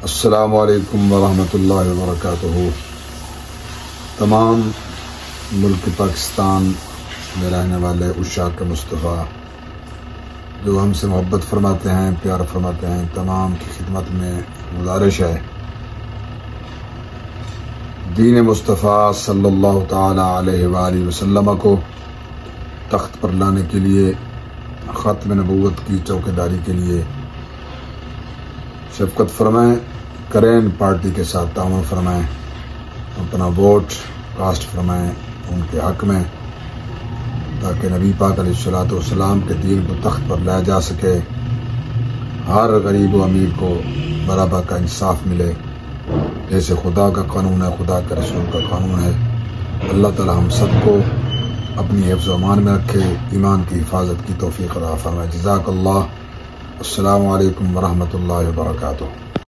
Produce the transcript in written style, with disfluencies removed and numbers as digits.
अस्सलामु अलैकुम वरहमतुल्लाहि वबरकातुहू। तमाम मुल्क पाकिस्तान में रहने वाले उशाक मुस्तफ़ा जो हमसे मोहब्बत फरमाते हैं, प्यार फरमाते हैं, तमाम की खिदमत में गुजारिश है, दीन मुस्तफ़ा सल्लल्लाहु ताला अलैहि वसल्लम को तख्त पर लाने के लिए, ख़त्म नबूवत की चौकीदारी के लिए शफ़क़त फरमाएँ, करें पार्टी के साथ ताउन फरमाएँ, अपना वोट कास्ट फरमाएँ उनके हक़ में, ताकि नबी पाक अलैहिस्सलातु वस्सलाम के दीन को तख्त पर लाया जा सके, हर गरीब व अमीर को बराबर का इंसाफ मिले, जैसे खुदा का कानून है, खुदा के रसूल का कानून है। अल्लाह ताला हम सबको अपनी हिफ्ज़ व अमान में रखे, ईमान की हिफाजत की तौफ़ीक़ अता फरमाए। जज़ाकल्लाह। अस्सलामु अलैकुम वरहमतुल्लाहि वबरकातुहू।